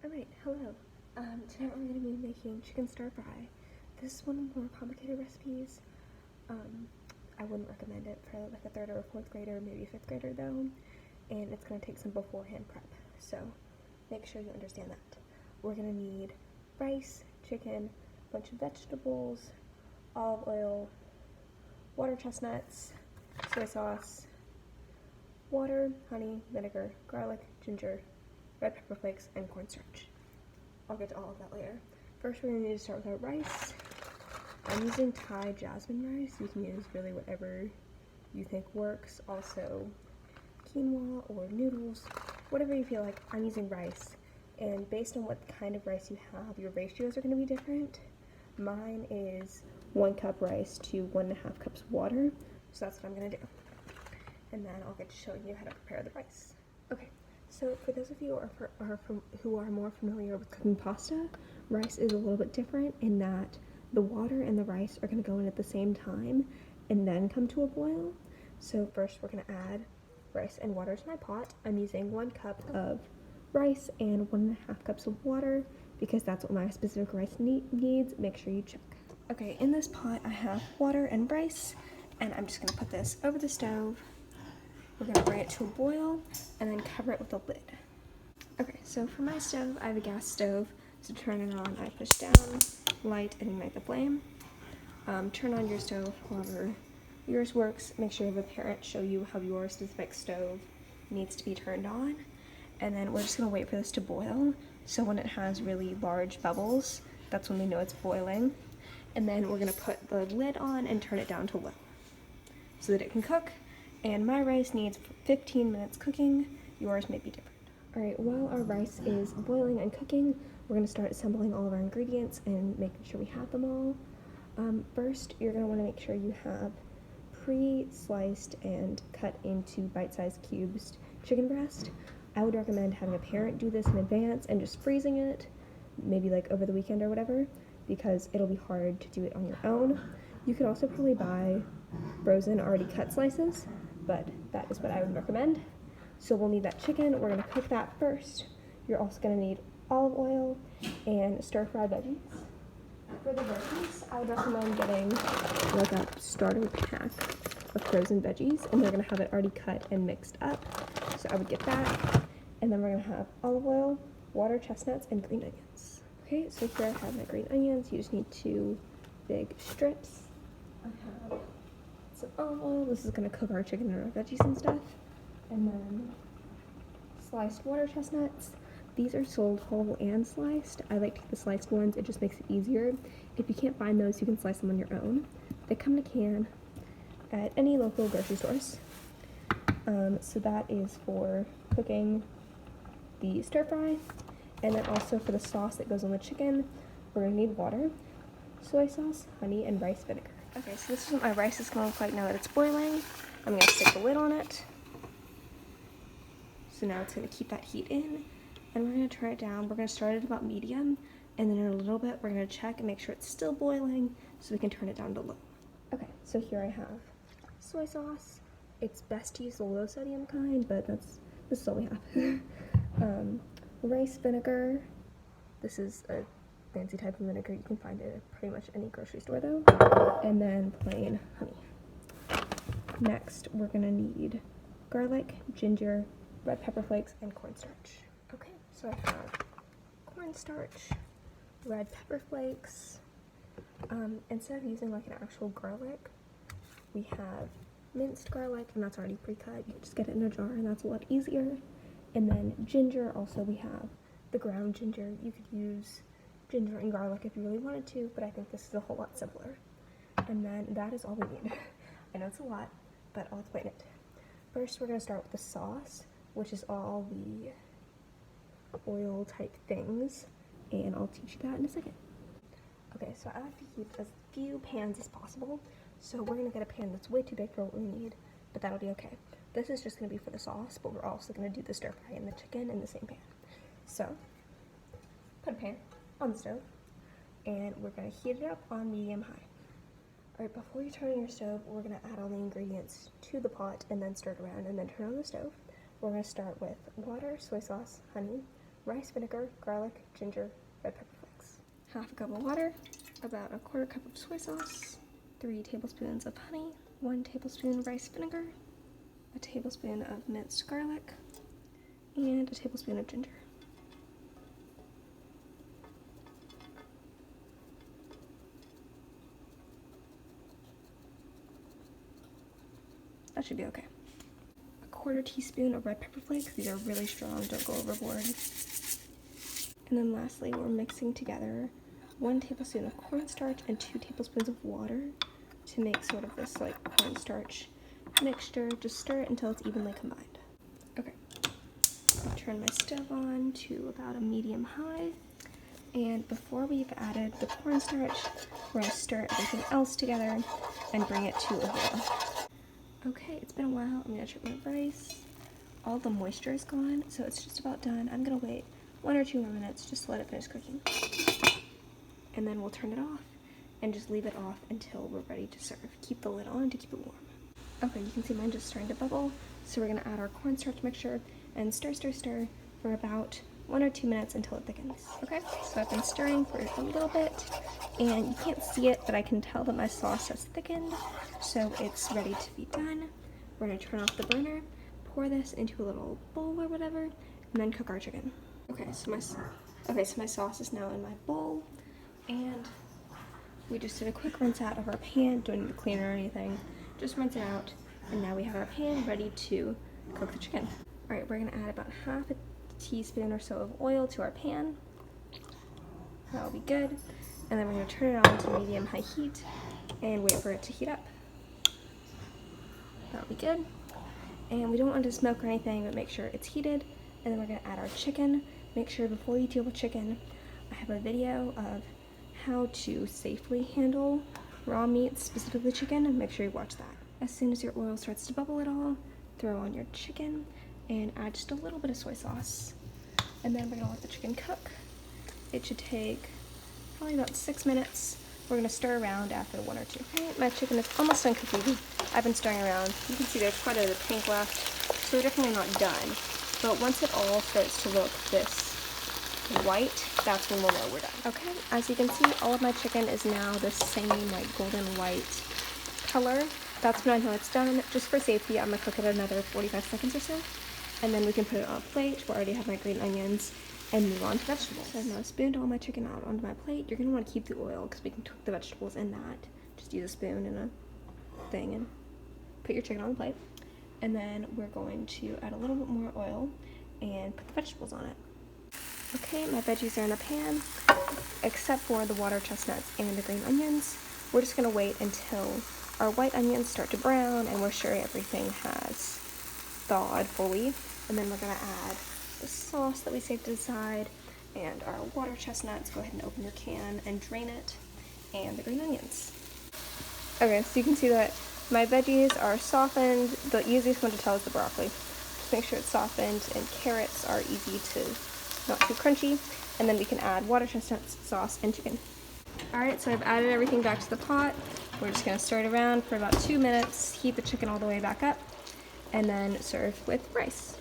Alright, hello. Tonight we're going to be making chicken stir fry. This is one of the more complicated recipes. I wouldn't recommend it for like a 3rd or a 4th grader, maybe a 5th grader though, and it's going to take some beforehand prep, so make sure you understand that. We're going to need rice, chicken, a bunch of vegetables, olive oil, water chestnuts, soy sauce, water, honey, vinegar, garlic, ginger, red pepper flakes, and cornstarch. I'll get to all of that later. First, we're going to need to start with our rice. I'm using Thai jasmine rice. You can use really whatever you think works. Also, quinoa or noodles, whatever you feel like. I'm using rice, and based on what kind of rice you have, your ratios are going to be different. Mine is 1 cup rice to 1.5 cups water, so that's what I'm going to do. And then I'll get to showing you how to prepare the rice. Okay. So for those of you who are more familiar with cooking pasta, rice is a little bit different in that the water and the rice are going to go in at the same time and then come to a boil. So first we're going to add rice and water to my pot. I'm using 1 cup of rice and 1.5 cups of water because that's what my specific rice needs. Make sure you check. Okay, in this pot I have water and rice, and I'm just going to put this over the stove. We're going to bring it to a boil and then cover it with a lid. Okay, so for my stove, I have a gas stove. So to turn it on, I push down, light, and ignite the flame. Turn on your stove however yours works. Make sure you have a parent show you how your specific stove needs to be turned on. And then we're just going to wait for this to boil. So when it has really large bubbles, that's when we know it's boiling. And then we're going to put the lid on and turn it down to low so that it can cook. And my rice needs 15 minutes cooking. Yours may be different. Alright, while our rice is boiling and cooking, we're going to start assembling all of our ingredients and making sure we have them all. First, you're going to want to make sure you have pre-sliced and cut into bite-sized cubes chicken breast. I would recommend having a parent do this in advance and just freezing it, maybe like over the weekend or whatever, because it'll be hard to do it on your own. You could also probably buy frozen already cut slices, but that is what I would recommend. So we'll need that chicken. We're going to cook that first. You're also going to need olive oil and stir-fry veggies. For the veggies, I would recommend getting like a starter pack of frozen veggies, and they're going to have it already cut and mixed up. So I would get that. And then we're going to have olive oil, water chestnuts, and green onions. Okay, so here I have my green onions. You just need 2 big strips. I have some olive oil. This is going to cook our chicken and our veggies and stuff. And then sliced water chestnuts. These are sold whole and sliced. I like to get the sliced ones. It just makes it easier. If you can't find those, you can slice them on your own. They come in a can at any local grocery stores. So that is for cooking the stir fry. And then also for the sauce that goes on the chicken, we're going to need water, soy sauce, honey, and rice vinegar. Okay, so this is what my rice is going to look like now that it's boiling. I'm going to stick the lid on it. So now it's going to keep that heat in, and we're going to turn it down. We're going to start at about medium, and then in a little bit we're going to check and make sure it's still boiling so we can turn it down to low. Okay, so here I have soy sauce. It's best to use the low sodium kind, but this is all we have. Rice vinegar. This is a fancy type of vinegar. You can find it at pretty much any grocery store though. And then plain honey. Next, we're gonna need garlic, ginger, red pepper flakes, and cornstarch. Okay, so I have cornstarch, red pepper flakes. Instead of using like an actual garlic, we have minced garlic, and that's already pre-cut. You can just get it in a jar, and that's a lot easier. And then ginger, also we have the ground ginger. You could use ginger and garlic if you really wanted to, but I think this is a whole lot simpler. And then that is all we need. I know it's a lot, but I'll explain it. First, we're going to start with the sauce, which is all the oil type things, and I'll teach you that in a second. Okay, so I like to keep as few pans as possible, so we're going to get a pan that's way too big for what we need, but that'll be okay. This is just going to be for the sauce, but we're also going to do the stir fry and the chicken in the same pan. So, put a pan on the stove, and we're going to heat it up on medium-high. Alright, before you turn on your stove, we're going to add all the ingredients to the pot and then stir it around and then turn on the stove. We're going to start with water, soy sauce, honey, rice vinegar, garlic, ginger, red pepper flakes. Half a cup of water, about a quarter cup of soy sauce, 3 tablespoons of honey, 1 tablespoon rice vinegar, a tablespoon of minced garlic, and a tablespoon of ginger. That should be okay. A quarter teaspoon of red pepper flakes. These are really strong, don't go overboard. And then lastly, we're mixing together 1 tablespoon of cornstarch and 2 tablespoons of water to make sort of this like cornstarch mixture. Just stir it until it's evenly combined. Okay, I'll turn my stove on to about a medium high. And before we've added the cornstarch, we're going to stir everything else together and bring it to a boil. Okay, it's been a while. I'm going to check my rice. All the moisture is gone, so it's just about done. I'm going to wait 1 or 2 more minutes just to let it finish cooking. And then we'll turn it off and just leave it off until we're ready to serve. Keep the lid on to keep it warm. Okay, you can see mine just starting to bubble, so we're going to add our cornstarch mixture and stir, stir, stir for about 1 or 2 minutes until it thickens. Okay, so I've been stirring for a little bit, and you can't see it, but I can tell that my sauce has thickened, so it's ready to be done. We're going to turn off the burner, pour this into a little bowl or whatever, and then cook our chicken. Okay, so my sauce is now in my bowl, and we just did a quick rinse out of our pan. Don't need to clean it or anything. Just rinse it out, and now we have our pan ready to cook the chicken. All right, we're going to add about half a teaspoon or so of oil to our pan. That'll be good. And then we're going to turn it on to medium-high heat and wait for it to heat up. That'll be good. And we don't want it to smoke or anything, but make sure it's heated. And then we're going to add our chicken. Make sure before you deal with chicken, I have a video of how to safely handle raw meat, specifically chicken, and make sure you watch that. As soon as your oil starts to bubble at all, throw on your chicken and add just a little bit of soy sauce. And then we're gonna let the chicken cook. It should take probably about 6 minutes. We're gonna stir around after 1 or 2. Okay, my chicken is almost done cooking. I've been stirring around. You can see there's quite a bit of pink left, so we're definitely not done. But once it all starts to look this white, that's when we'll know we're done. Okay, as you can see, all of my chicken is now the same like golden white color. That's when I know it's done. Just for safety, I'm gonna cook it another 45 seconds or so. And then we can put it on a plate where I already have my green onions and move on to vegetables. So I've now spooned all my chicken out onto my plate. You're gonna wanna keep the oil because we can cook the vegetables in that. Just use a spoon and a thing and put your chicken on the plate. And then we're going to add a little bit more oil and put the vegetables on it. Okay, my veggies are in the pan, except for the water chestnuts and the green onions. We're just gonna wait until our white onions start to brown and we're sure everything has thawed fully. And then we're gonna add the sauce that we saved to the side and our water chestnuts. Go ahead and open your can and drain it, and the green onions. Okay, so you can see that my veggies are softened. The easiest one to tell is the broccoli. Just make sure it's softened, and carrots are easy to, not too crunchy. And then we can add water chestnuts, sauce, and chicken. Alright, so I've added everything back to the pot. We're just gonna stir it around for about 2 minutes, heat the chicken all the way back up, and then serve with rice.